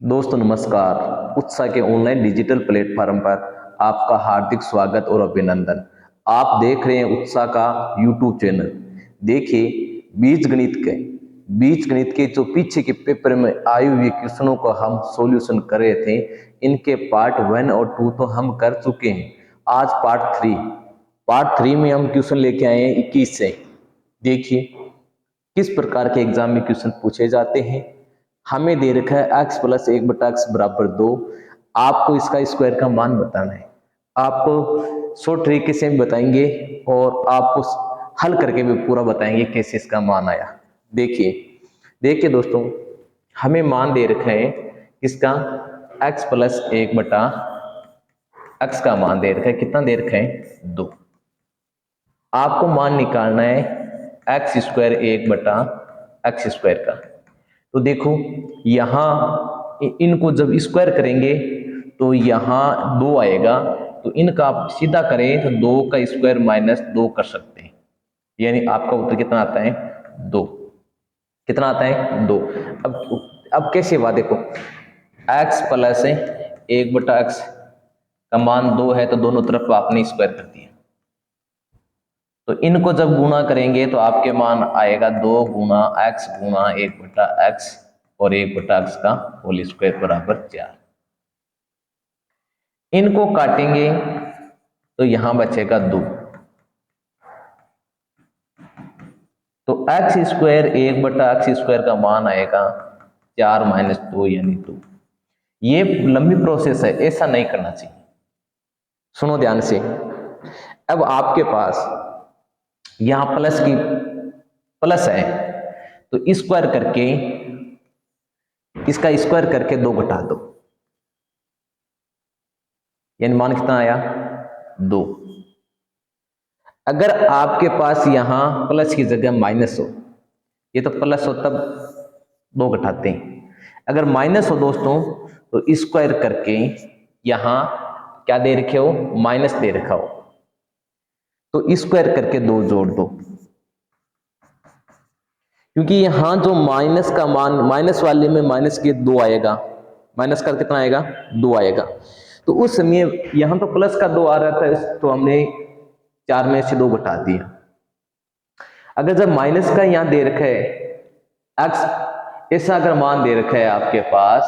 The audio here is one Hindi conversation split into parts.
दोस्तों नमस्कार। उत्साह के ऑनलाइन डिजिटल प्लेटफॉर्म पर आपका हार्दिक स्वागत और अभिनंदन। आप देख रहे हैं उत्साह का यूट्यूब चैनल। देखिए, बीज गणित के जो पीछे के पेपर में आए हुए क्वेश्चनों को हम सॉल्यूशन कर रहे थे। इनके पार्ट 1 और 2 तो हम कर चुके हैं। आज पार्ट 3 में हम क्वेश्चन लेके आए हैं 21 से। देखिए किस प्रकार के एग्जाम में क्वेश्चन पूछे जाते हैं। हमें दे रखा है x प्लस 1/x बराबर 2। आपको इसका स्क्वायर का मान बताना है। आपको शॉर्ट तरीके से भी बताएंगे और आपको हल करके भी पूरा बताएंगे कैसे इसका मान आया। देखिए दोस्तों, हमें मान दे रखा है इसका x प्लस 1/x का मान दे रखा है। कितना दे रखा है? 2। आपको मान निकालना है एक्स स्क्वायर 1/x स्क्वायर का। तो देखो यहाँ इनको जब स्क्वायर करेंगे तो यहाँ 2 आएगा। तो इनका आप सीधा करें तो 2 का स्क्वायर -2 कर सकते हैं। यानी आपका उत्तर कितना आता है? 2। कितना आता है? 2। अब कैसे हुआ? देखो x प्लस 1/x का मान 2 है तो दोनों तरफ आपने स्क्वायर कर दिया। तो इनको जब गुणा करेंगे तो आपके मान आएगा 2 गुणा x गुणा 1/x और 1/x का होल स्क्वायर बराबर 4। इनको काटेंगे तो यहां बचेगा 2। तो x स्क्वायर 1/x स्क्वायर का मान आएगा 4 - 2 यानी 2। ये लंबी प्रोसेस है, ऐसा नहीं करना चाहिए। सुनो ध्यान से। अब आपके पास यहां प्लस है तो स्क्वायर करके इसका स्क्वायर करके 2 घटा दो, यानी मान कितना आया? 2। अगर आपके पास यहां प्लस की जगह माइनस हो, ये तो प्लस हो तब 2 घटाते हैं। अगर माइनस हो दोस्तों तो स्क्वायर करके यहां क्या दे रखे हो? माइनस दे रखा हो तो स्क्वायर करके 2 जोड़ दो। क्योंकि यहां जो माइनस का मान, माइनस वाले में माइनस के 2 आएगा। माइनस का कितना आएगा? 2 आएगा। तो उस समय यहां तो प्लस का 2 आ रहा था तो हमने 4 में से 2 घटा दिया। अगर जब माइनस का यहां दे रखा है x, ऐसा अगर मान दे रखा है आपके पास,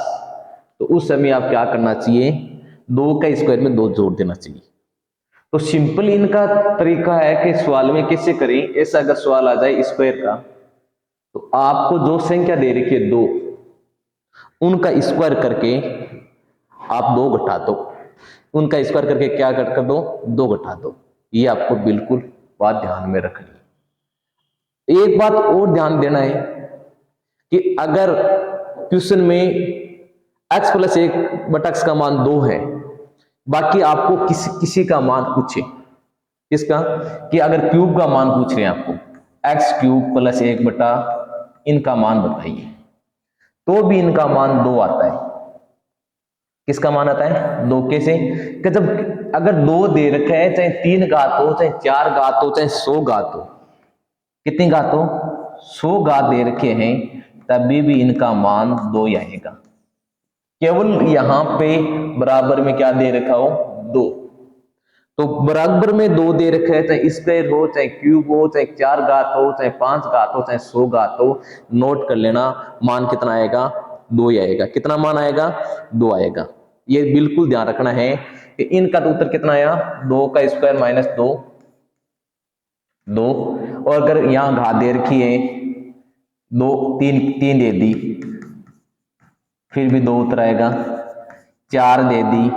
तो उस समय आप क्या करना चाहिए? 2 का स्क्वायर में 2 जोड़ देना चाहिए। तो सिंपल इनका तरीका है कि सवाल में कैसे करें। ऐसा अगर सवाल आ जाए स्क्वायर का, तो आपको जो संख्या दे रखी है 2, उनका स्क्वायर करके आप 2 घटा दो। उनका स्क्वायर करके क्या कर दो? 2 घटा दो। ये आपको बिल्कुल बात ध्यान में रखनी है। एक बात और ध्यान देना है कि अगर क्वेश्चन में x प्लस 1/x का मान 2 है, बाकी आपको किसी का मान पूछे, इसका कि अगर क्यूब का मान पूछ रहे हैं आपको, x³ प्लस 1 इनका मान बताइए, तो भी इनका मान 2 आता है। किसका मान आता है? 2। कैसे? कि जब अगर 2 दे रखा है, चाहे 3 घात हो, चाहे 4 घात हो, चाहे 100 घात हो, कितनी घात हो? 100 घात दे रखे हैं, तभी भी इनका मान 2 ही आएगा। केवल यहां पे बराबर में क्या दे रखा हो? 2। तो बराबर में 2 दे रखा है, चाहे स्क्वायर हो, चाहे क्यूब हो, चाहे 4 घात हो, चाहे 5 घात हो, चाहे 100 घात हो, नोट कर लेना, मान कितना आएगा? 2 ही आएगा। कितना मान आएगा? 2 आएगा। ये बिल्कुल ध्यान रखना है कि इनका तो उत्तर कितना आया? 2 का स्क्वायर -2, 2। और अगर यहां घात दे रखी है 2, 3 दे दी, फिर भी 2 उत्तर आएगा। 4 दे दी,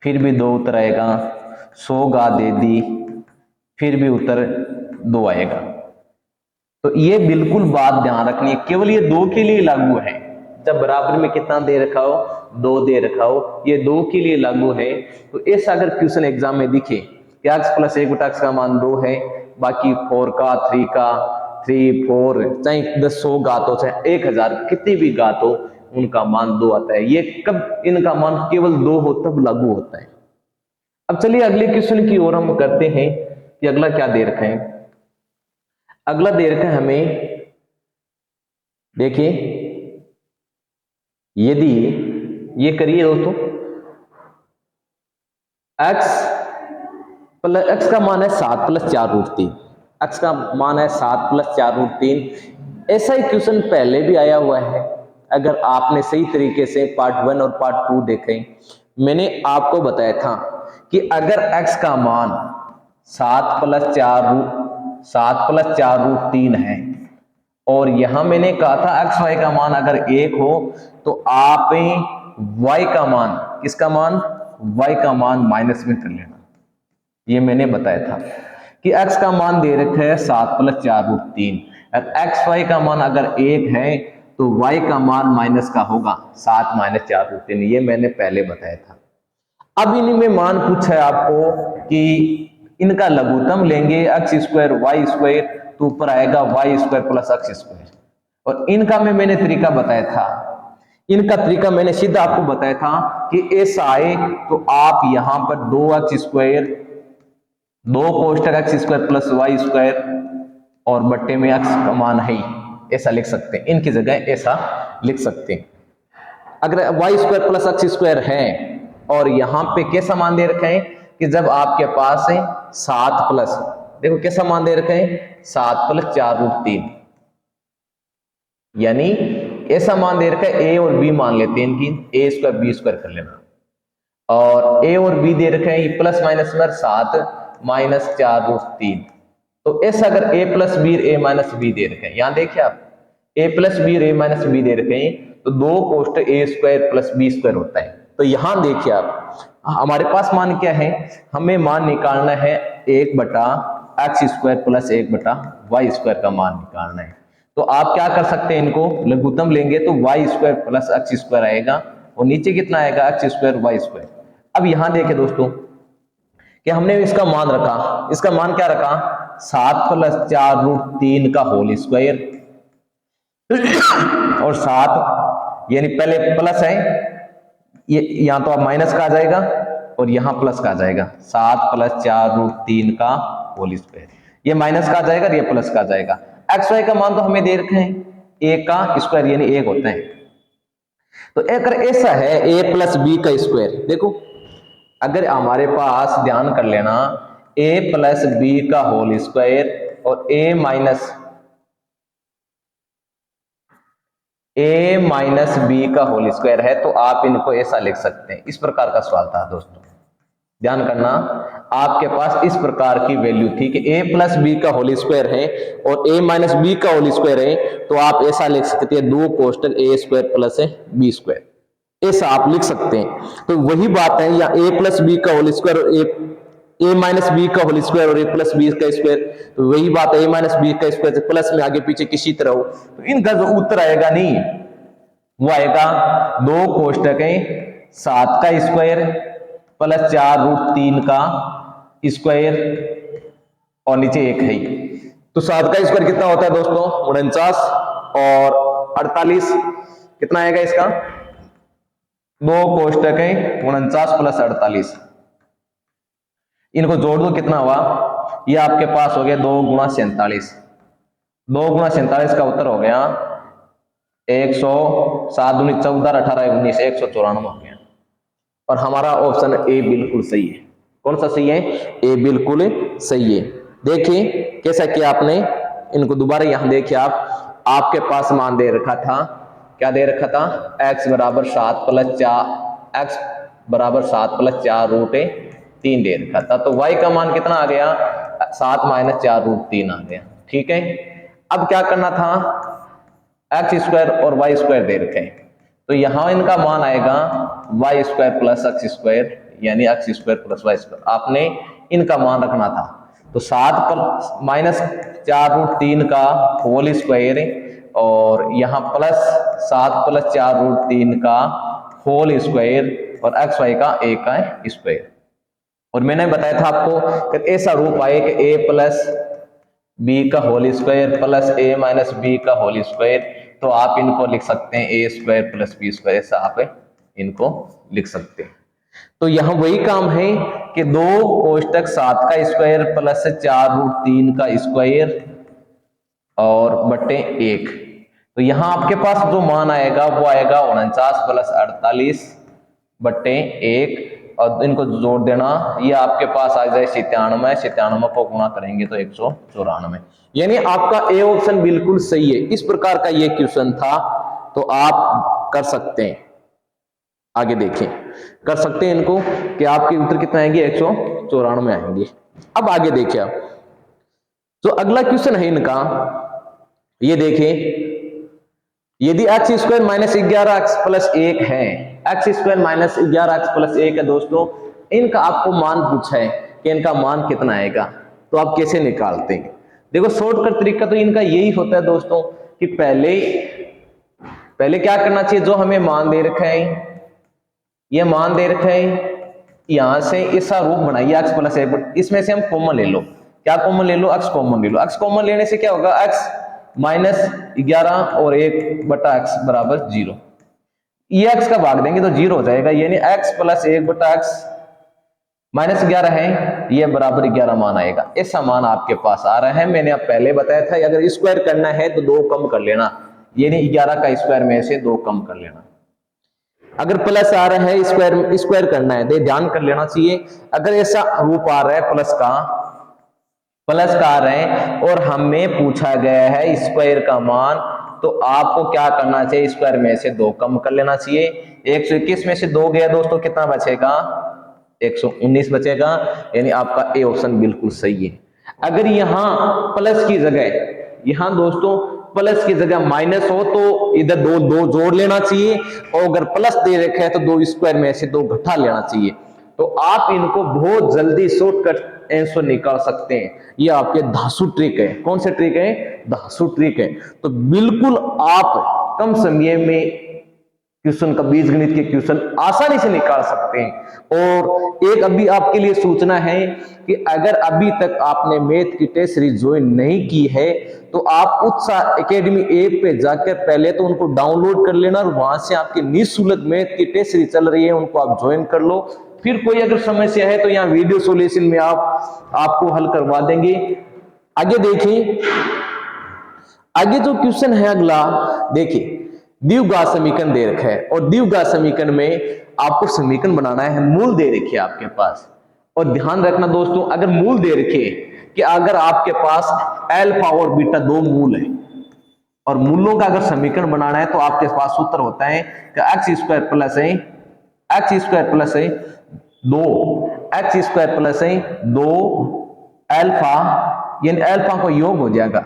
फिर भी 2 उत्तर आएगा। 100 घात दे दी, फिर भी उत्तर 2 आएगा। तो ये बिल्कुल बात ध्यान रखनी है। केवल ये 2 के लिए लागू है। जब बराबर में कितना दे रखा हो? 2 दे रखा हो, ये 2 के लिए लागू है। तो ऐसा अगर क्वेश्चन एग्जाम में दिखे कि x प्लस 1/x का मान 2 है, बाकी 4 का, 3 का, 3, 4, चाहे 100 घात हो, चाहे 1000, कितनी भी घात हो, उनका मान 2 आता है। ये कब इनका मान केवल 2 हो तब लागू होता है। अब चलिए अगले क्वेश्चन की ओर हम करते हैं कि अगला क्या दे रखा है। अगला दे रखा है हमें, देखिए यदि ये करिए दोस्तों, x का मान है 7 प्लस 4√3, x का मान है 7 प्लस 4√3। ऐसा ही क्वेश्चन पहले भी आया हुआ है, अगर आपने सही तरीके से पार्ट 1 और पार्ट 2 देखे, मैंने आपको बताया था कि अगर x का मान 7 प्लस 4√3 है और यहां मैंने कहा था x y का मान अगर 1 हो तो आप y का मान, किसका मान, y का मान माइनस में कर लेना। ये मैंने बताया था कि x का मान दे रखा है 7 प्लस 4√3, और x y का मान अगर 1 है तो y का मान माइनस का होगा 7 माइनस 4√3। ये मैंने पहले बताया था। अब इनमें मान पूछा है आपको कि इनका लघुत्तम लेंगे x स्क्वायर वाई स्क्वायर, तो ऊपर आएगा y square plus x square. और इनका मैंने तरीका बताया था, इनका तरीका मैंने सीधा आपको बताया था कि ऐसा आए तो आप यहां पर 2x स्क्वायर, 2 कोष्टक x square plus y square और बट्टे में x का मान है, ऐसा लिख सकते हैं। इनकी जगह ऐसा लिख सकते हैं। अगर y square plus x square है और यहां पे कैसा मान दे रखे हैं कि जब आपके पास है 7 प्लस, देखो कैसा मान दे रखे हैं 7 प्लस 4√3, यानी ऐसा मान दे रखा है, ए और बी मान लेते हैं इनकी, ए स्क्वायर बी स्क्वायर कर लेना, और ए और बी दे रखे हैं ये प्लस माइनस में 7 माइनस 4√3। तो ऐसा अगर ए प्लस बी ए माइनस बी दे रखे हैं, यहां देखिए आप ए प्लस बी ए माइनस बी दे रखे हैं, तो 2 कोष्टक ए स्क्वायर प्लस बी स्क्वायर होता है। तो यहां देखिए आप, हमारे पास मान क्या है, हमें मान निकालना है 1/x square plus 1/y square का मान निकालना है। तो आप क्या कर सकते हैं, इनको लघुत्तम लेंगे तो y square plus x square आएगा और नीचे कितना आएगा x स्क्वायर y स्क्वायर। अब यहां देखिए दोस्तों कि हमने इसका मान रखा, इसका मान क्या रखा 7 प्लस 4√3 का होल स्क्वायर और 7 यानी पहले प्लस है, ये यहां तो अब माइनस का आ जाएगा और यहां प्लस का आ जाएगा, 7 प्लस 4√3 का होल स्क्वायर, ये माइनस का आ जाएगा और ये प्लस का आ जाएगा। एक्स वाई का मान तो हमें दे रखे हैं, ए का स्क्वायर यानी 1 होता है। तो अगर ऐसा है ए प्लस बी का स्क्वायर, देखो अगर हमारे पास ध्यान कर लेना ए प्लस बी का होल स्क्वायर और ए माइनस बी का होल स्क्वायर है, तो आप इनको ऐसा लिख सकते हैं। इस प्रकार का सवाल था दोस्तों, ध्यान करना, आपके पास इस प्रकार की वैल्यू थी कि a प्लस बी का होल स्क्वायर है और a माइनस बी का होल स्क्वायर है, तो आप ऐसा लिख सकते हैं 2 कोष्टक a square plus b square, ऐसा आप लिख सकते हैं। तो वही बात है, या a प्लस बी का होल स्क्वायर और a माइनस बी का होल स्क्वायर और a प्लस बी का स्क्वायर, तो वही बात है, a माइनस बी का स्क्वायर प्लस में आगे पीछे किसी तरह हो, तो इनका जो उत्तर आएगा नहीं वो आएगा 2 कोष्टक है 7 का स्क्वायर प्लस 4√3 का स्क्वायर और नीचे 1 है। तो 7 का स्क्वायर कितना होता है दोस्तों 49 और 48 कितना आएगा इसका 2 कोष्टक है 49 प्लस 48, इनको जोड़ दो कितना हुआ, ये आपके पास हो गया 2 गुणा 47, 2 गुणा 47 का उत्तर हो गया 107 दूनी 14 18 19 194 हो गया। और हमारा ऑप्शन ए बिल्कुल सही है। कौन सा सही है, ए बिल्कुल सही है। देखिए कैसा किया आपने, इनको दोबारा यहां देखिए आप, आपके पास मान दे रखा था, क्या दे रखा था x बराबर 7 प्लस 4√3 दे रखा था, तो y का मान कितना आ गया 7 माइनस 4√3 आ गया। ठीक है, अब क्या करना था, x स्क्वायर और y स्क्वायर दे रखे हैं, तो यहां इनका मान आएगा y square plus x square यानी x square plus y square, आपने इनका मान रखना था। तो 7 माइनस 4√3 का होल स्क्वायर और यहाँ प्लस 7 प्लस 4√3 का होल स्क्वायर और एक्स वाई का a का स्क्वायर। और मैंने बताया था आपको कि ऐसा रूप आए कि a प्लस बी का whole square plus a minus b का होल स्क्वायर, तो आप इनको लिख सकते हैं a square plus b square, ऐसा आप इनको लिख सकते हैं। तो यहां वही काम है कि 2 कोष्टक 7 का स्क्वायर प्लस 4√3 का स्क्वायर और बटे 1, तो यहाँ आपके पास जो मान आएगा वो आएगा 49 प्लस 48 बट्टे 1 और इनको जोड़ देना, ये आपके पास आ जाए 97, 97 को गुणा करेंगे तो 194। यानी आपका ए ऑप्शन बिल्कुल सही है। इस प्रकार का ये क्वेश्चन था, तो आप कर सकते हैं, आगे देखें, कर सकते हैं इनको कि आपके उत्तर कितना आएंगे, 194 आएंगे। अब आगे देखिए आप, तो अगला क्वेश्चन है इनका, ये देखें, यदि x square minus 11 x plus 1 है, x square minus 11 x plus 1 है दोस्तों, इनका आपको मान पूछा है कि इनका मान कितना आएगा, तो आप कैसे निकालते हैं? देखो शॉर्टकट तरीका तो इनका यही होता है दोस्तों कि पहले क्या करना चाहिए, जो हमें मान दे रखा है, ये मान दे रखा है, यहां से ऐसा रूप बनाइए एक्स प्लस 1, इसमें से हम कॉमन ले लो, क्या कॉमन ले लो, एक्स कॉमन ले लो। एक्स कॉमन लेने से क्या होगा, एक्स माइनस 11 और 1 बटा एक्स बराबर 0, ये एक्स का भाग देंगे तो 0 हो जाएगा, यानी एक्स प्लस 1 बटा एक्स माइनस 11 है, ये बराबर 11 मान आएगा। ऐसा मान आपके पास आ रहा है। मैंने आप पहले बताया था अगर स्क्वायर करना है तो 2 कम कर लेना, यानी 11 का स्क्वायर में से 2 कम कर लेना। अगर प्लस आ रहा है, स्क्वायर करना है, ध्यान कर लेना चाहिए, अगर ऐसा रूप आ रहा है प्लस का आ रहा है और हमें पूछा गया है स्क्वायर का मान, तो आपको क्या करना चाहिए, स्क्वायर में से 2 कम कर लेना चाहिए। 121 में से 2 गया दोस्तों, कितना बचेगा, 119 बचेगा, यानी आपका ए ऑप्शन बिल्कुल सही है। अगर यहां प्लस की जगह, यहां दोस्तों प्लस की जगह माइनस हो तो इधर दो जोड़ लेना चाहिए, और अगर प्लस दे रखा है तो 2 स्क्वायर में से 2 घटा लेना चाहिए। तो आप इनको बहुत जल्दी शॉर्टकट आंसर निकाल सकते हैं। ये आपके धांसू ट्रिक है। कौन से ट्रिक है, धांसू ट्रिक है। तो बिल्कुल आप कम समय में क्वेश्चन का बीजगणित के क्वेश्चन आसानी से निकाल सकते हैं। और एक अभी आपके लिए सूचना है कि अगर अभी तक आपने मैथ की टेस्ट सीरीज ज्वाइन नहीं की है तो आप उत्साह एकेडमी ऐप पे जाकर पहले तो उनको डाउनलोड कर लेना, और वहां से आपकी निःशुल्क मैथ की टेस्ट सीरीज चल रही है, उनको आप ज्वाइन कर लो। फिर कोई अगर समस्या है तो यहाँ वीडियो सॉल्यूशन में आपको हल करवा देंगे। आगे देखिए, आगे जो क्वेश्चन है अगला, देखिए द्विघात समीकरण दे रखा है और द्विघात समीकरण में आपको समीकरण बनाना है, मूल दे रखे आपके पास। और ध्यान रखना दोस्तों, अगर मूल दे रखे कि अगर आपके पास अल्फा और बीटा 2 मूल है और मूलों का अगर समीकरण बनाना है तो आपके पास सूत्र होता है कि एक्स स्क्वायर प्लस है 2 एक्स स्क्वायर प्लस है 2 अल्फा, यानी अल्फा को योग हो जाएगा,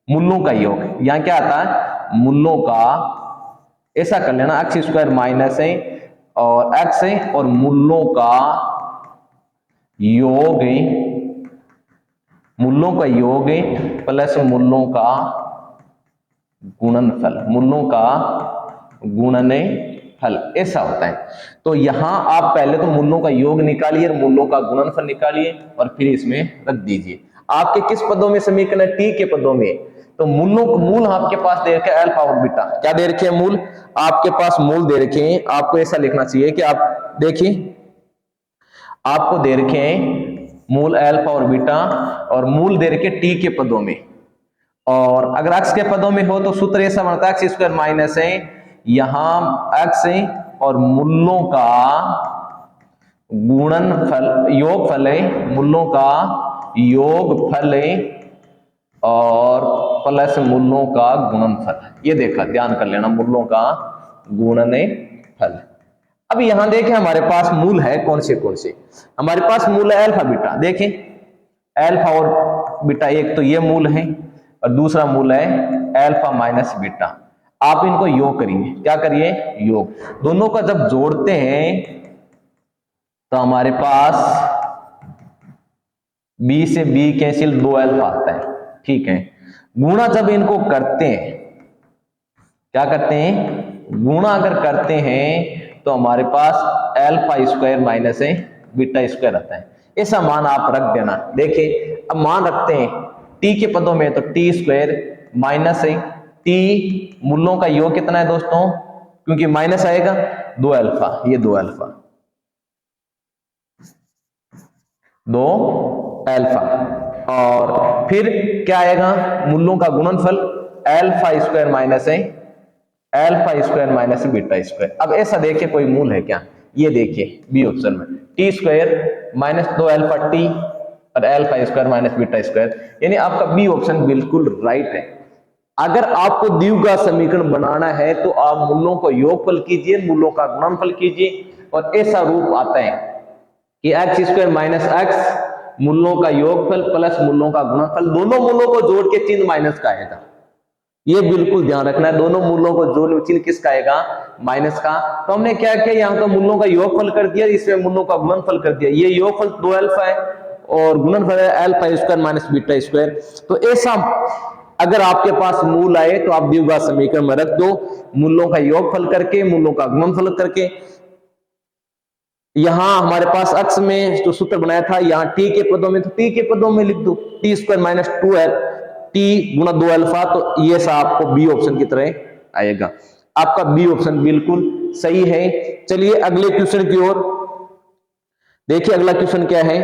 मूलों का योग। यहां क्या आता है, मूलों का, ऐसा कर लेना, एक्स स्क्वायर माइनस है और एक्स है और मूलों का योग है, मूलों का योग है प्लस मूलों का गुणनफल, मूलों का गुणनफल, ऐसा होता है। तो यहां आप पहले तो मूलों का योग निकालिए और मूलों का गुणनफल निकालिए और फिर इसमें रख दीजिए। आपके किस पदों में समीकरण है, टी के पदों में। तो मूल आपके पास दे रखे अल्फा और बीटा, क्या दे रखे हैं, मूल आपके पास मूल दे रखे हैं। आपको ऐसा लिखना चाहिए कि आप देखिए, आपको दे रखे हैं मूल अल्फा और बीटा, और मूल दे रखे टी के पदों में। और अगर एक्स के पदों में हो तो सूत्र ऐसा बनता है एक्स स्क्वायर माइनस है, यहां एक्स है और मूलों का गुणनफल, योगफल है, मूलों का योगफल है और प्लस मूलों का गुणनफल। ये देखा, ध्यान कर लेना, मूलों का गुणनफल। अब यहां देखें हमारे पास मूल है कौन से, हमारे पास मूल है अल्फा बीटा। देखें अल्फा और बीटा, एक तो ये मूल है और दूसरा मूल है अल्फा माइनस बीटा। आप इनको योग करिए, क्या करिए, योग। दोनों का जब जोड़ते हैं तो हमारे पास बी से बी कैंसिल, 2 अल्फा आता है, ठीक है। गुणा जब इनको करते हैं, क्या करते हैं, गुणा अगर करते हैं तो हमारे पास अल्फा स्क्वायर माइनस है बीटा स्क्वायर आता है। ऐसा मान आप रख देना। देखिए अब मान रखते हैं टी के पदों में, तो टी स्क्वायर माइनस है टी, मूलों का योग कितना है दोस्तों, क्योंकि माइनस आएगा 2 अल्फा, ये 2 अल्फा, 2 अल्फा, और फिर क्या आएगा, मूलों का गुणनफल अल्फा स्क्वायर माइनस है alpha square minus beta square. अब ऐसा देखिए कोई मूल है क्या, ये देखिए बी ऑप्शन में T square minus 2 alpha T और alpha square minus beta square, यानी आपका बी ऑप्शन बिल्कुल राइट है। अगर आपको द्विघात समीकरण बनाना है तो आप मूलों को योगफल कीजिए, मूलों का गुणनफल कीजिए, और ऐसा रूप आता है कि एक्स स्क्वायर माइनस एक्स मूलों का योगफल प्लस मूलों का गुणनफल, दोनों मूलों को जोड़ के चिन्ह माइनस का आएगा। ये बिल्कुल ध्यान रखना है, दोनों मूलों को जोड़ चिन्ह किसका आएगा, माइनस का। तो हमने क्या किया, यहाँ तो मूलों का योगफल कर दिया, इसमें मूलों का गुणनफल कर दिया। ये योगफल 2 अल्फा है और गुणनफल है alpha square minus beta square. तो ऐसा अगर आपके पास मूल आए तो आप द्विघात समीकरण में रख दो, मूलों का योगफल करके मूलों का गुणनफल करके। यहां हमारे पास अक्ष में जो सूत्र बनाया था, यहाँ टी के पदों में, तो टी के पदों में लिख दो टी स्क्वायर माइनस 2 टी गुणा 2 अल्फा, तो ये सा आपको बी ऑप्शन की तरह आएगा। आपका बी ऑप्शन बिल्कुल सही है। चलिए अगले क्वेश्चन की ओर देखिए, अगला क्वेश्चन क्या है,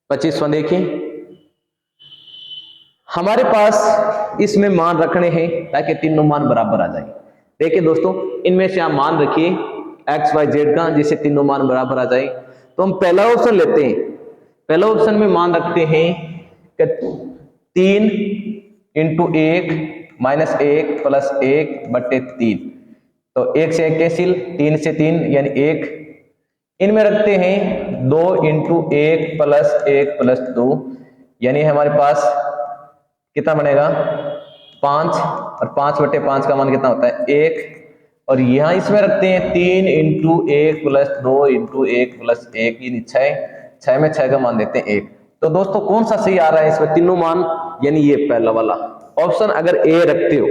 25वां देखिए। हमारे पास इसमें मान रखने हैं ताकि तीनों मान बराबर आ जाए। देखिए दोस्तों, इनमें से आप मान रखिए एक्स वाई जेड का, जिससे तीनों मान बराबर आ जाए। तो हम पहला ऑप्शन लेते हैं। पहला ऑप्शन में मान रखते हैं कि 3 इंटू 1 माइनस 1 प्लस 1 बटे 3, तो 1 से 1 कैंसिल, 3 से 3 यानी 1। इनमें रखते हैं 2 इंटू 1 प्लस 1 प्लस 2, यानी हमारे पास कितना बनेगा 5, और 5 बटे 5 का मान कितना होता है 1। और यहां इसमें रखते हैं 3 इंटू 1 प्लस 2 इंटू 1 प्लस 1, यानी 6 में 6 का मान देते हैं 1। तो दोस्तों कौन सा सही आ रहा है इसमें तीनों मान, यानी ये पहला वाला ऑप्शन। अगर ए रखते हो,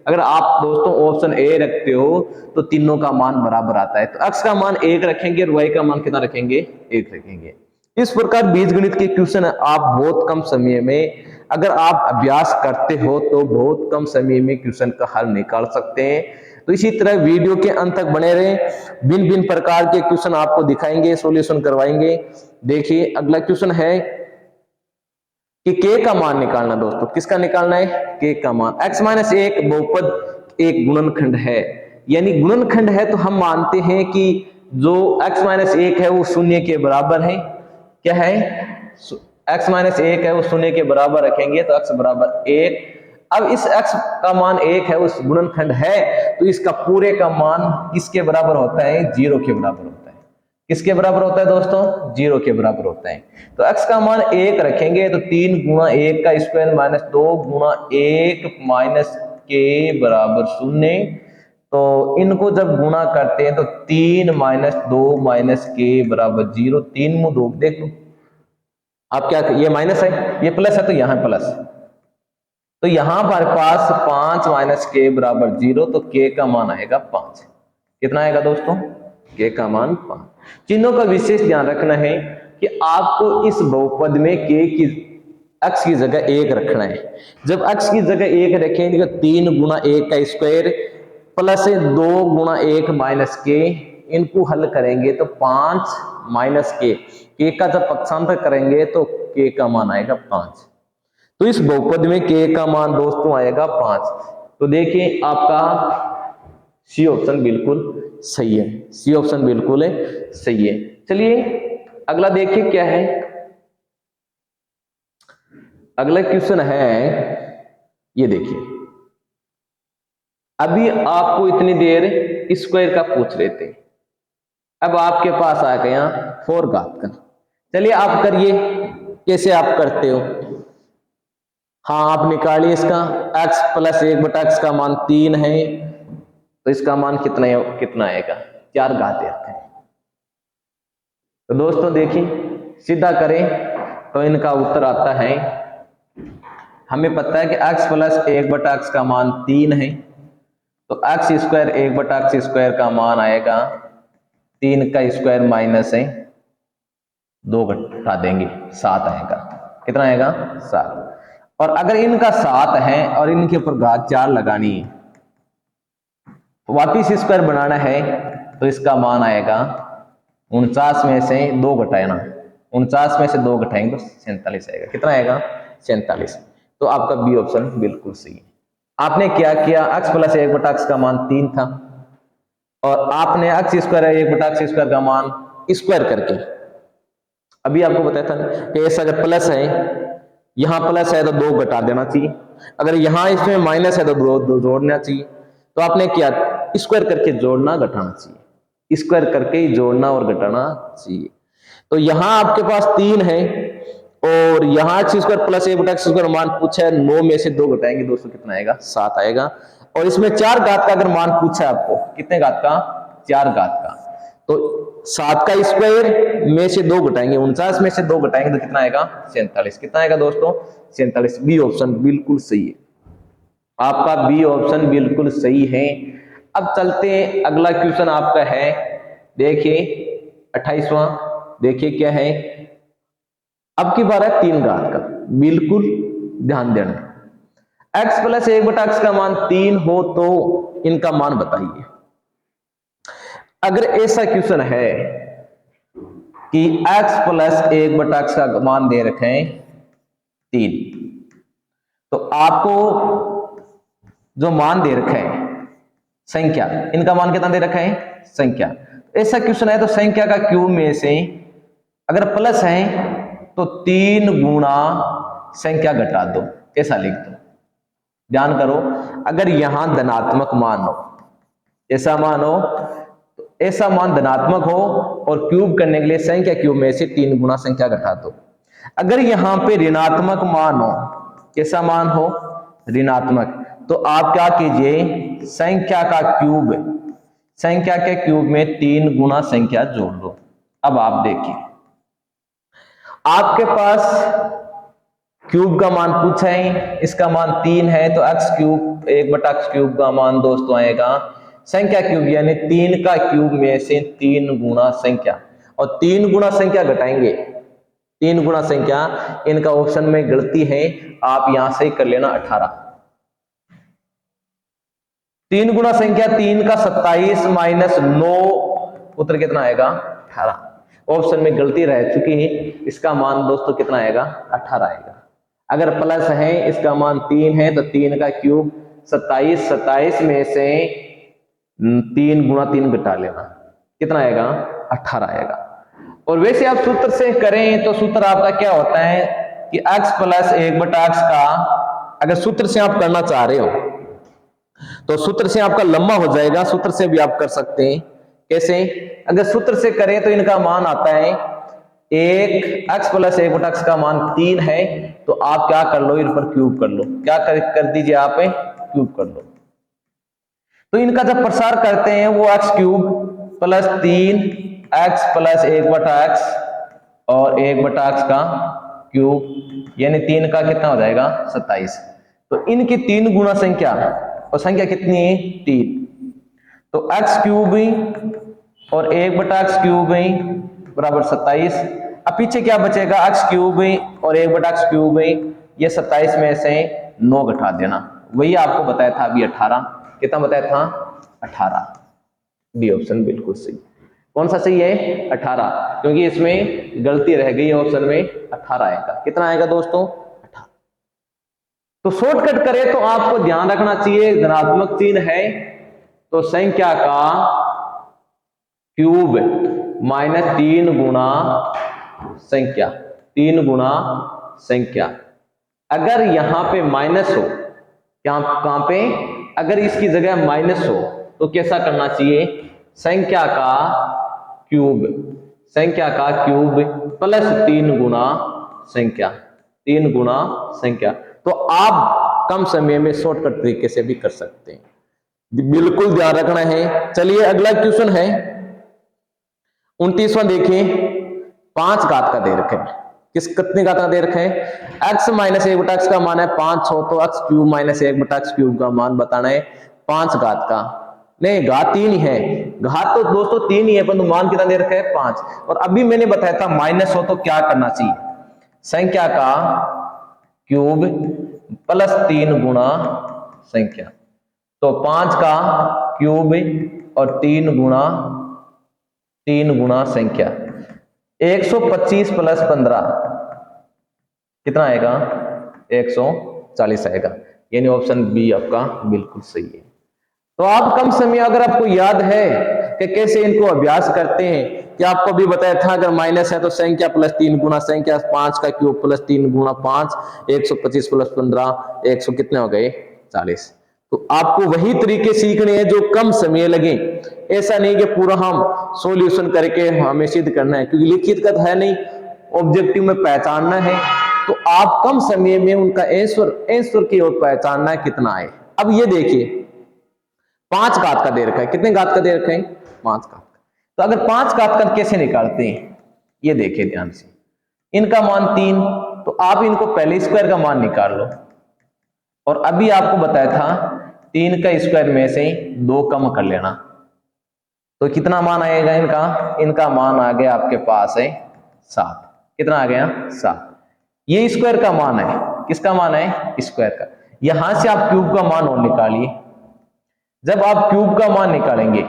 अगर आप दोस्तों ऑप्शन ए रखते हो तो तीनों का मान बराबर आता है। तो x का मान 1 रखेंगे और y का मान कितना रखेंगे 1 रखेंगे। इस प्रकार बीजगणित के क्वेश्चन आप बहुत कम समय में, अगर आप अभ्यास करते हो तो बहुत कम समय में क्वेश्चन का हल निकाल सकते हैं। तो इसी तरह वीडियो के अंत तक बने रहें, भिन्न भिन्न प्रकार के क्वेश्चन आपको दिखाएंगे, सॉल्यूशन करवाएंगे। देखिए अगला क्वेश्चन है कि k का मान निकालना। दोस्तों किसका निकालना है, k का मान। x माइनस 1 बहुपद एक गुणनखंड है, यानी गुणनखंड है तो हम मानते हैं कि जो x माइनस 1 है वो शून्य के बराबर है। क्या है, x माइनस 1 है वो शून्य के बराबर रखेंगे तो x बराबर 1। अब इस x का मान 1 है, उस गुणनखंड है, तो इसका पूरे का मान किसके बराबर होता है, 0 के बराबर होता है। किसके बराबर होता है दोस्तों, 0 के बराबर होता है। तो x का मान 1 रखेंगे तो 3 गुणा 1 का स्क्वायर माइनस 2 गुणा 1 माइनस के बराबर 0। तो इनको जब गुणा करते हैं तो 3 माइनस 2 माइनस के बराबर 0, 3 मुंह 2, देख लो आप क्या, ये माइनस है ये प्लस है तो यहां प्लस, तो यहां पर पास 5 माइनस के बराबर 0, तो के का मान आएगा 5। कितना आएगा दोस्तों, के का मान 5। चिन्हों का विशेष ध्यान रखना है कि आपको इस बहुपद में के की x की जगह 1 रखना है। जब x की जगह 1 रखेंगे तो 3 गुणा 1 का स्क्वायर प्लस 2 गुणा 1 माइनस के, इनको हल करेंगे तो 5 माइनस के का जब पक्षांतर करेंगे तो के का मान आएगा 5। तो इस बहुपद में के का मान दोस्तों आएगा 5। तो देखिए आपका सी ऑप्शन बिल्कुल सही है, सी ऑप्शन बिल्कुल सही है। चलिए अगला देखिए क्या है, अगला क्वेश्चन है, ये देखिए अभी आपको इतनी देर स्क्वायर का पूछ रहे थे, अब आपके पास आ गया 4 घात का। चलिए आप करिए, कैसे आप करते हो। हाँ आप निकालिए इसका, x प्लस 1 बटा x का मान 3 है, तो इसका मान कितना आएगा 4 घात 1 है। तो दोस्तों देखिए सीधा करें तो इनका उत्तर आता है, हमें पता है कि x प्लस 1 बटा x का मान 3 है, तो x स्क्वायर 1 बटा x स्क्वायर का मान आएगा 3 का स्क्वायर माइनस है 2 घटा देंगे 7 आएगा। कितना आएगा 7। और अगर इनका 7 है और इनके ऊपर घात 4 लगानी है, तो वापिस स्क्वायर बनाना है, तो इसका मान आएगा 49 में से 2 घटाना, 49 में से 2 घटाएंगे तो 47 आएगा। कितना आएगा 47। तो आपका बी ऑप्शन बिल्कुल सही है। आपने क्या किया, x प्लस 1/x का मान 3 था और आपने x स्क्वायर 1/x स्क्वायर का मान स्क्वायर करके, अभी आपको बताया था कि ऐसा अगर प्लस है, यहां प्लस है तो 2 घटा देना चाहिए, अगर यहां इसमें माइनस है तो 2 जोड़ना चाहिए। तो आपने क्या, स्क्वायर करके जोड़ना घटाना चाहिए, स्क्वायर करके ही जोड़ना और घटाना चाहिए। तो यहां आपके पास 3 है और यहां x square plus 1/x square मान पूछा है, 9 में से 2 घटाएंगे दोस्तों कितना आएगा, 7 आएगा। और इसमें 4 घात का अगर मान पूछा है आपको, कितने घात का, 4 घात का, तो 7 का स्क्वायर में से 2 घटाएंगे, 49 में से 2 घटाएंगे तो कितना आएगा, 47। कितना आएगा दोस्तों, 47। बी ऑप्शन बिल्कुल सही है, आपका बी ऑप्शन बिल्कुल सही है। अब चलते हैं, अगला क्वेश्चन आपका है, देखिए 28वां, देखिए क्या है, अब की बार है 3 घात का, बिल्कुल ध्यान देना। x प्लस 1/x का मान 3 हो तो इनका मान बताइए। अगर ऐसा क्वेश्चन है कि x प्लस 1/x का मान दे रखे हैं 3, तो आपको जो मान दे रखे हैं संख्या, इनका मान कितना दे रखा है, संख्या। ऐसा क्वेश्चन है तो संख्या का क्यूब में से अगर प्लस है तो 3 गुणा संख्या घटा दो, ऐसा लिख दो। ध्यान करो, अगर यहां धनात्मक मान हो, ऐसा मान हो, तो ऐसा मान धनात्मक हो और क्यूब करने के लिए संख्या क्यूब में से 3 गुणा संख्या घटा दो। अगर यहां पे ऋणात्मक मान हो, कैसा मान हो, ऋणात्मक, तो आप क्या कीजिए, संख्या का क्यूब, संख्या के क्यूब में 3 गुणा संख्या जोड़ दो। अब आप देखिए, आपके पास क्यूब का मान पूछा है, इसका मान 3 है तो x क्यूब 1/x क्यूब का मान दोस्तों आएगा संख्या क्यूब यानी 3 का क्यूब में से 3 गुणा संख्या, और 3 गुणा संख्या घटाएंगे, 3 गुणा संख्या, इनका ऑप्शन में गलती है, आप यहां से कर लेना 18। 3 गुणा संख्या 3 का 27 माइनस 9, उत्तर कितना आएगा, 18। ऑप्शन में गलती रह चुकी है, इसका मान दोस्तों कितना आएगा, 18 आएगा। अगर प्लस है, इसका मान 3 है तो 3 का क्यूब 27, 27 में से 3 गुणा 3 घटा लेना, कितना आएगा, 18 आएगा। और वैसे आप सूत्र से करें तो सूत्र आपका क्या होता है कि x प्लस 1/x का, अगर सूत्र से आप करना चाह रहे हो तो सूत्र से आपका लंबा हो जाएगा, सूत्र से भी आप कर सकते हैं। कैसे, अगर सूत्र से करें तो इनका मान आता है 1x प्लस 1/x का मान 3 है, तो आप क्या कर लो, इन पर क्यूब कर लो, क्या कर दीजिए आप, क्यूब कर लो। तो इनका जब प्रसार करते हैं वो x cube plus 3x plus 1/x और 1/x का क्यूब यानी 3 का कितना हो जाएगा, 27। तो इनकी 3 गुणा संख्या, और संख्या कितनी है, 3, तो x क्यूब और 1/x क्यूब बराबर 27। अब पीछे क्या बचेगा, x क्यूब और 1/x क्यूब, ये 27 में से 9 घटा देना, वही आपको बताया था अभी 18। कितना बताया था, 18। बी ऑप्शन बिल्कुल सही। कौन सा सही है, 18, क्योंकि इसमें गलती रह गई है, ऑप्शन में 18 आएगा। कितना आएगा दोस्तों, 18। तो शॉर्टकट करें तो आपको ध्यान रखना चाहिए, धनात्मक चिन्ह है तो संख्या का क्यूब माइनस 3 गुणा संख्या, 3 गुणा संख्या। अगर यहां पे माइनस हो, कहां पे, अगर इसकी जगह माइनस हो तो कैसा करना चाहिए, संख्या का क्यूब, संख्या का क्यूब प्लस 3 गुणा संख्या, 3 गुणा संख्या। तो आप कम समय में शॉर्टकट तरीके से भी कर सकते हैं, बिल्कुल ध्यान रखना है। चलिए अगला क्वेश्चन है 29वां, देखिए 5 घात का दे रखे हैं, कितने घात का दे रखे हैं, x माइनस 1/x का मान है 5 हो तो x cube minus 1/x cube का मान बताना है 5 घात का। नहीं, घात 3 ही है, घात तो दोस्तों 3 ही है, परंतु मान कितना दे रखा है, 5। और अभी मैंने बताया था माइनस हो तो क्या करना चाहिए, संख्या का क्यूब प्लस 3 गुणा संख्या, तो 5 का क्यूब और 3 गुणा संख्या, 125 प्लस 15 कितना आएगा, 140 आएगा। यानी ऑप्शन बी आपका बिल्कुल सही है। तो आप कम समय, अगर आपको याद है कि कैसे इनको अभ्यास करते हैं, कि आपको भी बताया था अगर माइनस है तो संख्या प्लस 3 गुना संख्या 5 का क्यूब प्लस 3 गुना 5, 125 प्लस 15, 100 कितने हो गए 40। तो आपको वही तरीके सीखने हैं जो कम समय लगे। ऐसा नहीं कि पूरा हम सॉल्यूशन करके हमें सिद्ध करना है, क्योंकि लिखित का है नहीं, ऑब्जेक्टिव में पहचानना है। तो आप कम समय में उनका आंसर की ओर पहचानना है कितना है। अब ये देखिए 5 घात का दे रखा है, कितने घात का दे रखा है 5 घात का। तो अगर 5 घात का कैसे निकालते हैं, ये देखिए ध्यान से, इनका मान 3, तो आप इनको पहले स्क्वायर का मान निकाल लो। और अभी आपको बताया था 3 का स्क्वायर में से 2 कम कर लेना, तो कितना मान आएगा इनका मान आ गया आपके पास है 7। कितना आ गया 7। ये स्क्वायर का मान है, किसका मान है स्क्वायर का। यहां से आप क्यूब का मान और निकालिए। जब आप क्यूब का मान निकालेंगे,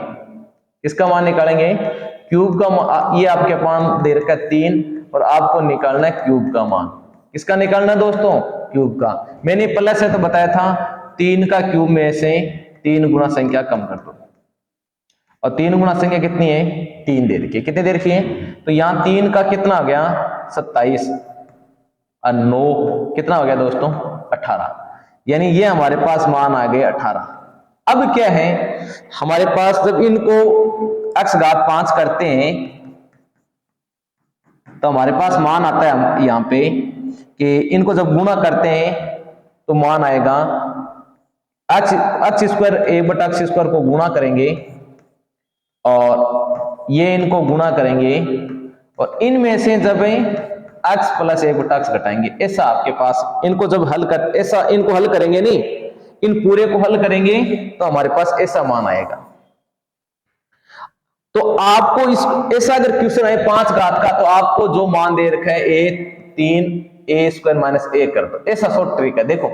इसका मान निकालेंगे क्यूब का, ये आपके मान दे रखा है 3 और आपको निकालना है क्यूब का मान। किसका निकालना दोस्तों क्यूब का। मैंने प्लस है तो बताया था 3 का क्यूब में से 3 गुना संख्या कम कर दो, और 3 गुना संख्या कितनी है 3 दे रखी है। कितने दे रखी है, तो यहां 3 का कितना आ गया 27 और 9 कितना हो गया दोस्तों 18, यानी ये हमारे पास मान आ गए 18। अब क्या है हमारे पास, जब इनको x घात 5 करते हैं तो हमारे पास मान आता है यहां पे कि इनको जब गुणा करते हैं तो मान आएगा x स्क्वायर 1/x² को गुणा करेंगे और ये इनको गुणा करेंगे, और इनमें से जब x प्लस 1/x घटाएंगे, ऐसा आपके पास इनको जब हल कर, ऐसा इनको हल करेंगे नहीं, इन पूरे को हल करेंगे तो हमारे पास ऐसा मान आएगा। तो आपको इस ऐसा अगर क्वेश्चन है 5 घात का, तो आपको जो मान दे रखा है a² माइनस a कर दो। ऐसा शॉर्ट ट्रिक है। देखो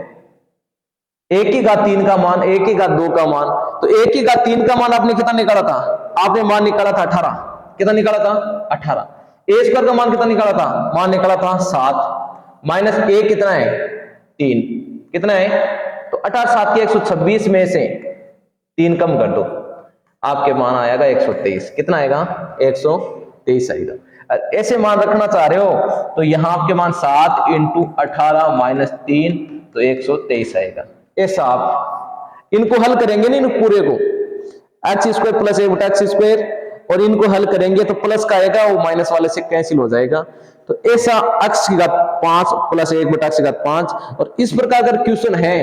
1 की घात 3 का मान, 1 की घात 2 का मान, तो 1 की घात 3 का मान आपने कितना निकाला था, आपने मान निकाला था 18। कितना निकाला था 18। a² का मान कितना निकाला था, मान निकाला था 7 माइनस a कितना है 3, कितना है, तो 18 7 के 126 में से 3 कम कर दो, आपके मान आएगा 123। कितना आएगा 123 आएगा। ऐसे मान रखना चाह रहे हो तो यहां आपके मान 7 × 18 माइनस 3, तो 123 आएगा। ऐसा आप इनको हल करेंगे नहीं, इन पूरे को x² प्लस 1/x², और इनको हल करेंगे तो प्लस का आएगा, वो माइनस वाले से कैंसिल हो जाएगा। तो ऐसा x की घात 5 प्लस 1/x की घात 5। और इस प्रकार अगर क्वेश्चन है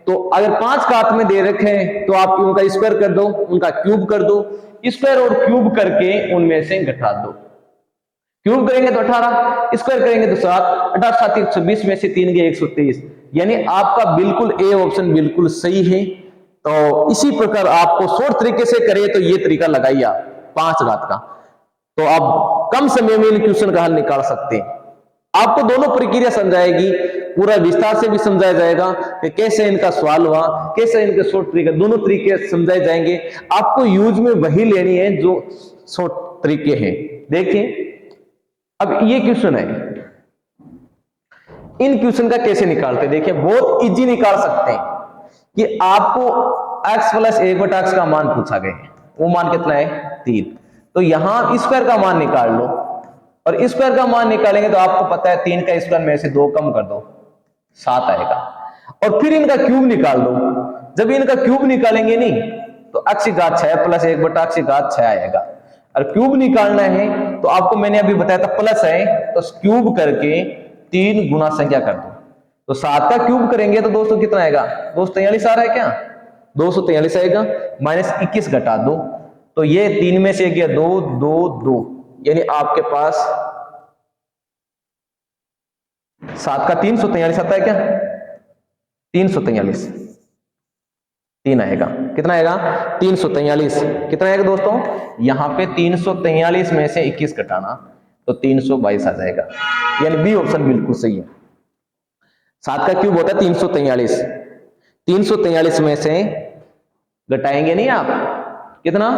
तो अगर 5 घात में दे रखे हैं तो आप उनका स्क्वायर कर दो, उनका क्यूब कर दो, स्क्वायर और क्यूब करके उनमें से घटा दो। क्यूब करेंगे तो 18, स्क्वायर करेंगे तो 7, 18 7 120 में से 3 गए 123, यानी आपका बिल्कुल ए ऑप्शन बिल्कुल सही है। तो इसी प्रकार आपको शॉर्ट तरीके से करें तो ये तरीका लगाइए आप 5 घात का, तो आप कम समय में इन क्वेश्चन का हल निकाल सकते हैं। आपको दोनों प्रक्रिया समझाएगी, पूरा विस्तार से भी समझाया जाएगा कि कैसे इनका सवाल हुआ, कैसे इनके शॉर्ट तरीके, दोनों तरीके समझाए जाएंगे। आपको यूज में वही लेनी है जो शॉर्ट तरीके हैं। देखिए अब ये क्वेश्चन है, इन क्वेश्चन का कैसे निकालते, देखिए बहुत इजी निकाल सकते हैं कि आपको x प्लस 1/x का मान पूछा गया है, वो मान कितना है 3, तो यहां स्क्वायर का मान निकाल लो, और स्क्वायर का मान निकालेंगे तो आपको पता है 3 का स्क्वायर में से 2 कम कर दो 7 आएगा, और फिर इनका क्यूब निकाल दो। जब इनका क्यूब निकालेंगे नहीं तो x की घात 6 प्लस 1/x की घात 6 आएगा, और क्यूब निकालना है तो आपको मैंने अभी बताया था प्लस है तो क्यूब करके 3 गुना संख्या कर दो, तो 7 का क्यूब करेंगे तो दोस्तों कितना आएगा 243 आ रहा है क्या, 243 आएगा, माइनस 21 घटा दो, तो ये 3 में से गया 2 2 2, यानी आपके पास 7 का 343 आता है क्या, 343 3 आएगा, कितना आएगा 343, कितना आएगा दोस्तों, यहां पे 343 में से 21 घटाना तो 322 आ जाएगा, यानी बी ऑप्शन बिल्कुल सही है। 7 का क्यूब होता है 343, 343 में से घटाएंगे नहीं आप, कितना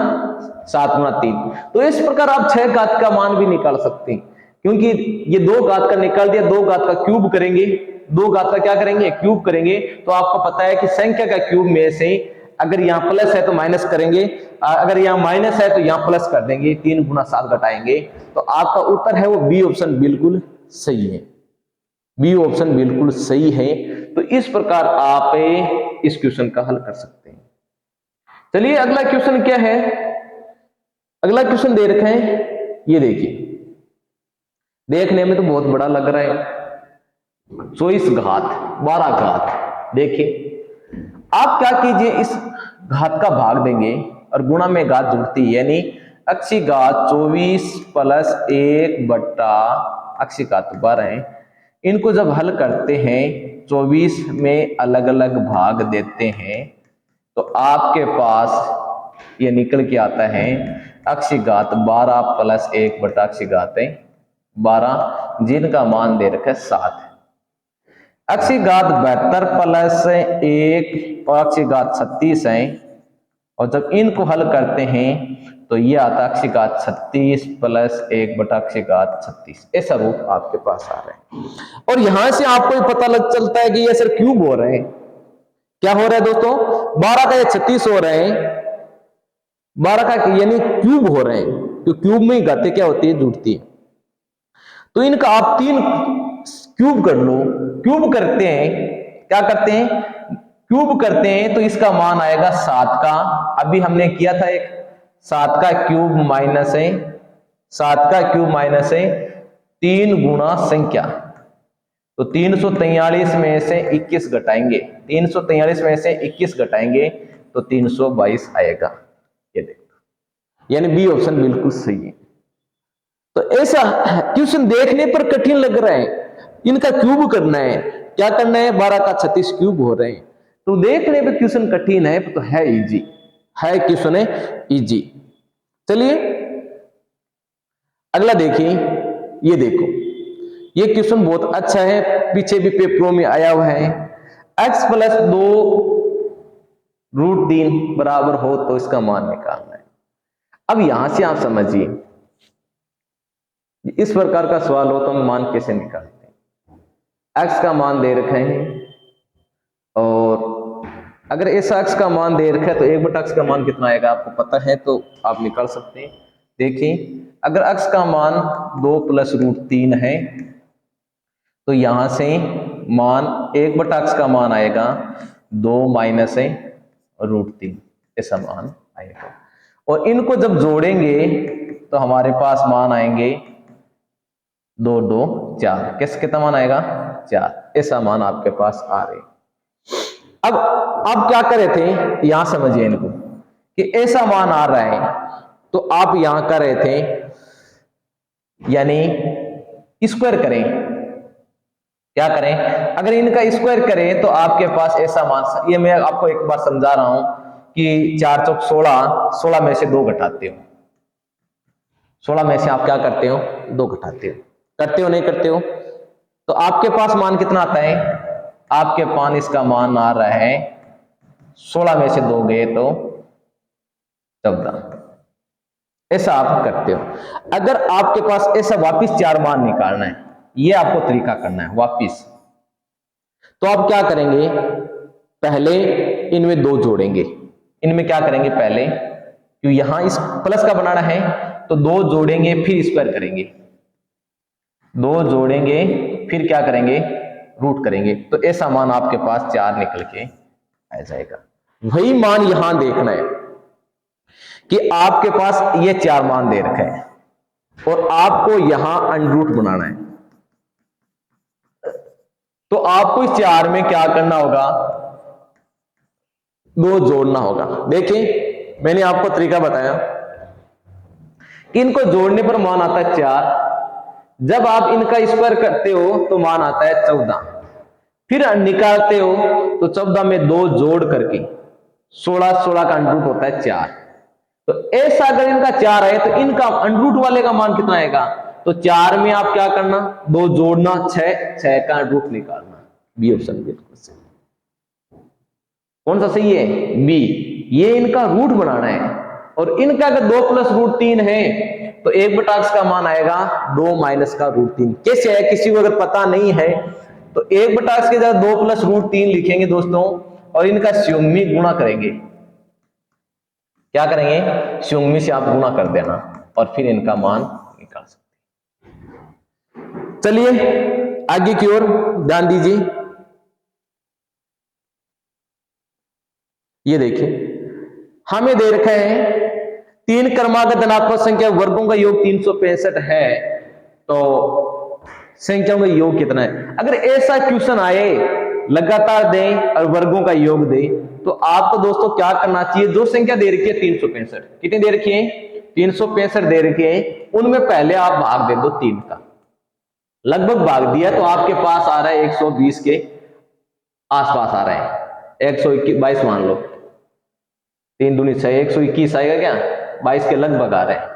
7 गुना 3, तो इस प्रकार आप 6 घात का मान भी निकाल सकते हैं, क्योंकि ये 2 घात का निकाल दिया, 2 घात का क्यूब करेंगे दो घात का क्या करेंगे, क्यूब करेंगे। तो आपको पता है कि संख्या का क्यूब में से अगर यहाँ प्लस है तो माइनस करेंगे, अगर यहाँ माइनस है तो यहाँ प्लस कर देंगे, 3 गुना 7 घटाएंगे। तो आपका उत्तर है वो बी ऑप्शन बिल्कुल सही है, बी ऑप्शन बिल्कुल सही है। तो इस प्रकार आप इस क्वेश्चन का हल कर सकते हैं। चलिए अगला क्वेश्चन क्या है, अगला क्वेश्चन दे रखा है, ये देखिए, देखने में तो बहुत बड़ा लग रहा है, 24 घात 12 घात। देखिए आप क्या कीजिए, इस घात का भाग देंगे और गुणा में घात जुड़ती है, यानी अक्षी घात 24 प्लस 1 बट्टा अक्षी घात 12 है। इनको जब हल करते हैं 24 में अलग अलग भाग देते हैं तो आपके पास ये निकल के आता है अक्षी घात 12 प्लस 1 बट्टा अक्षी घात 12, जिनका मान दे रखा है 7। अक्षी घात 72 प्लस 1 और अक्षी घात 36 है, और जब इनको हल करते हैं तो ये आता है अक्षी घात 36 प्लस 1 बटा अक्षी घात 36। ऐसा रूप आपके पास आ रहा है। और यहां से आपको पता लग चलता है कि ये सर क्यूब हो रहे हैं। क्या हो रहा है दोस्तों, 12 का ये 36 हो रहे हैं, 12 का यानी क्यूब हो रहे हैं, तो क्यूब में ही घातें क्या होती है, जुड़ती है। तो इनका आप 3 क्यूब कर लो, क्यूब करते हैं, क्या करते हैं, क्यूब करते हैं तो इसका मान आएगा 7 का। अभी हमने किया था एक 7 का क्यूब माइनस है, 7 का क्यूब माइनस है 3 गुना संख्या, तो 343 में से 21 घटाएंगे, 343 में से 21 घटाएंगे तो 322 आएगा। ये देखो, यानी बी ऑप्शन बिल्कुल सही है। तो ऐसा क्वेश्चन देखने पर कठिन लग रहा है, इनका क्यूब करना है, क्या करना है, 12 का 36 क्यूब हो रहे हैं। तो देखने पर क्वेश्चन कठिन है, तो है इजी, है क्वेश्चन है इजी। चलिए अगला देखिए, ये देखो, ये क्वेश्चन बहुत अच्छा है, पीछे भी पेपरों में आया हुआ है। x प्लस 2 रूट 3 बराबर हो तो इसका मान निकालना है। अब यहां से आप समझिए, इस प्रकार का सवाल हो तो हम मान कैसे निकालते हैं। x का मान दे रखे हैं, और अगर ऐसा x का मान दे रखा है तो 1 बटा x का मान कितना आएगा आपको पता है, तो आप निकाल सकते हैं। देखिए अगर x का मान 2 प्लस रूट 3 है तो यहां से मान 1 बटा x का मान आएगा 2 माइनस है रूट 3, ऐसा मान आएगा। और इनको जब जोड़ेंगे तो हमारे पास मान आएंगे 2 2 4, कैसे कितना मान आएगा 4, ऐसा मान आपके पास आ रहे। अब आप क्या करे थे, यहां समझिए इनको कि ऐसा मान आ रहा है, तो आप यहां कर रहे थे यानी स्क्वायर करें, क्या करें, अगर इनका स्क्वायर करें तो आपके पास ऐसा मान, ये मैं आपको एक बार समझा रहा हूं कि 4 चौक 16, 16 में से 2 घटाते हो, 16 में से आप क्या करते हो, 2 घटाते हो, करते हो नहीं करते हो, तो आपके पास मान कितना आता है, आपके पास इसका मान आ रहा है 16 में से 2 गए तो 14, ऐसा आप करते हो। अगर आपके पास ऐसा वापिस 4 मान निकालना है, ये आपको तरीका करना है वापिस, तो आप क्या करेंगे, पहले इनमें 2 जोड़ेंगे, इनमें क्या करेंगे पहले, क्योंकि यहां इस प्लस का बनाना है तो 2 जोड़ेंगे फिर स्क्वायर करेंगे, 2 जोड़ेंगे फिर क्या करेंगे, रूट करेंगे, तो ऐसा मान आपके पास 4 निकल के आ जाएगा। वही मान यहां देखना है कि आपके पास ये 4 मान दे रखे हैं और आपको यहां अंडरूट बनाना है, तो आपको इस 4 में क्या करना होगा, 2 जोड़ना होगा। देखिए मैंने आपको तरीका बताया कि इनको जोड़ने पर मान आता है 4, जब आप इनका स्क्वायर करते हो तो मान आता है 14, फिर निकालते हो तो 14 में 2 जोड़ करके 16, 16 का अंडरूट होता है 4, तो ऐसा अगर इनका 4 है तो इनका अंडरूट वाले का मान कितना आएगा, तो 4 में आप क्या करना, 2 जोड़ना 6, 6 का अंडरूट निकालना। बी ऑप्शन बिल्कुल सही। कौन सा सही है, बी, ये इनका रूट बनाना है, और इनका अगर 2 प्लस रूट 3 है तो 1 बटा x का मान आएगा 2 माइनस का रूट 3। कैसे है, किसी को अगर पता नहीं है तो 1/x की जगह 2 + √3 लिखेंगे दोस्तों, और इनका संयुग्मी गुणा करेंगे। क्या करेंगे? संयुग्मी से आप गुणा कर देना और फिर इनका मान निकाल सकते हैं। चलिए आगे की ओर ध्यान दीजिए। ये देखिए हमें दे रखा है 3 क्रमागत धनात्मक संख्या वर्गों का योग 365 है, तो संख्याओं का योग कितना है? अगर ऐसा क्वेश्चन आए लगातार दें और वर्गों का योग दे, तो आपको दोस्तों क्या करना चाहिए? जो संख्या दे रखी है 365, कितनी दे रखी है? 365 दे रखी है, उनमें पहले आप भाग दे दो 3 का। लगभग भाग दिया तो आपके पास आ रहा है 120 के आसपास आ रहा है, 122 मान लो, 3 दूनी 6, 121 आएगा क्या? 22 के लगभग आ रहे हैं,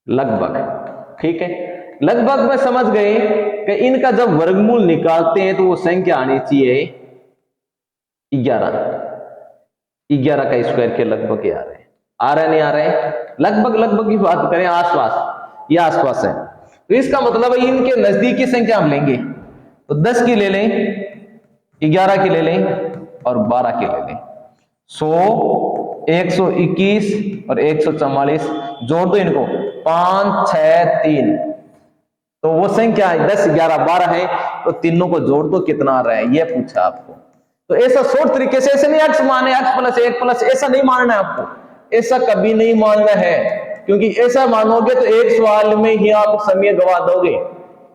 लगभग। ठीक है, लगभग में समझ गए कि इनका जब वर्गमूल निकालते हैं तो वो संख्या आनी चाहिए 11। 11 का स्क्वायर के लगभग आ रहे हैं, आ रहे नहीं आ रहे हैं? लगभग लगभग की बात करें, आसपास, ये आसपास है, तो इसका मतलब है इनके नजदीकी संख्या हम लेंगे, तो 10 की ले लें, 11 की ले लें और 12 की ले लें। 100, 121 और 144 जोड़ दो इनको, 5, 6, 3, तो वो संख्या 10, 11, 12 है, तो तीनों को जोड़ दो, कितना आ रहा है? ये पूछा आपको। तो ऐसा शॉर्ट तरीके से, ऐसे नहीं x माने x + 1 + ऐसा नहीं मानना है आपको, ऐसा कभी नहीं मानना है, क्योंकि ऐसा मानोगे तो एक सवाल में ही आप समय गवा दोगे।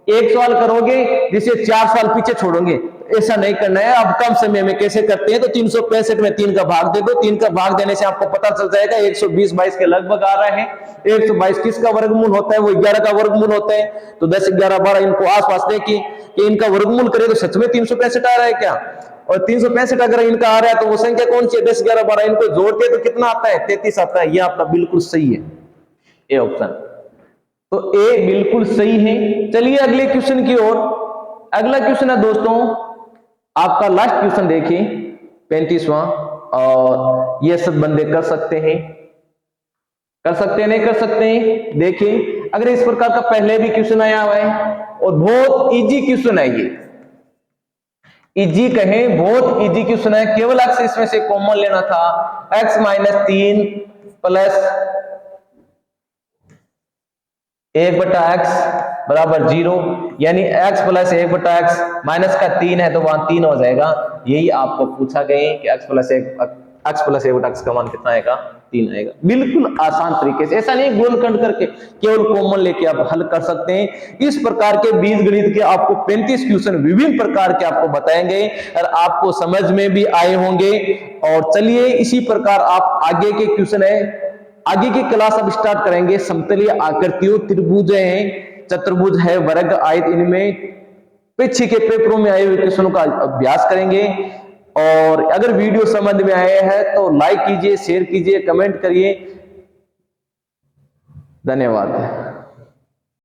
एक सवाल करोगे जिसे 4 साल पीछे छोड़ोगे, ऐसा नहीं करना है। अब कम समय में कैसे करते हैं? तो 365 में 3 का भाग दे दो, 3 का भाग देने से आपको पता चल जाएगा 120 22 के लगभग आ रहा है। 122 किसका वर्गमूल होता है? वो 11 का वर्गमूल होता है। तो 10, 11, 12 इनको आसपास देखिए कि इनका वर्गमूल करें तो सच में 365 आ रहा है क्या? और 365 अगर इनका आ रहा है तो वो संख्या कौन सी है? 10, 11, 12, इनको जोड़ते तो कितना आता है? 33 आता है। ये आपका बिल्कुल सही है, ए ऑप्शन, तो ए बिल्कुल सही है। चलिए अगले क्वेश्चन की ओर। अगला क्वेश्चन है दोस्तों आपका लास्ट क्वेश्चन, देखिए 35वां, और ये सब बंदे कर सकते हैं, कर सकते हैं, नहीं कर सकते हैं? देखिए अगर इस प्रकार का पहले भी क्वेश्चन आया हुआ है और बहुत इजी क्वेश्चन है, ये इजी कहें, बहुत इजी क्वेश्चन है, केवल x इसमें से कॉमन लेना था, x - 3 + 1/x = 0, यानी x + 1/x माइनस का 3 है तो वहां 3 हो जाएगा। यही आपको पूछा गया कि x + 1/x का मान कितना आएगा? 3 आएगा। बिल्कुल आसान तरीके से, ऐसा नहीं गुणनखंड करके, केवल कॉमन लेके आप हल कर सकते हैं। इस प्रकार के बीजगणित के आपको 35 क्वेश्चन विभिन्न प्रकार के आपको बताएंगे और आपको समझ में भी आए होंगे। और चलिए इसी प्रकार आप आगे के क्वेश्चन है, आगे की क्लास अब स्टार्ट करेंगे। समतलीय आकृतियों, त्रिभुज है, चतुर्भुज है, वर्ग, आयत, इनमें पीछे के पेपरों में आए हुए क्वेश्चनों का अभ्यास करेंगे। और अगर वीडियो समझ में आया है तो लाइक कीजिए, शेयर कीजिए, कमेंट करिए। धन्यवाद।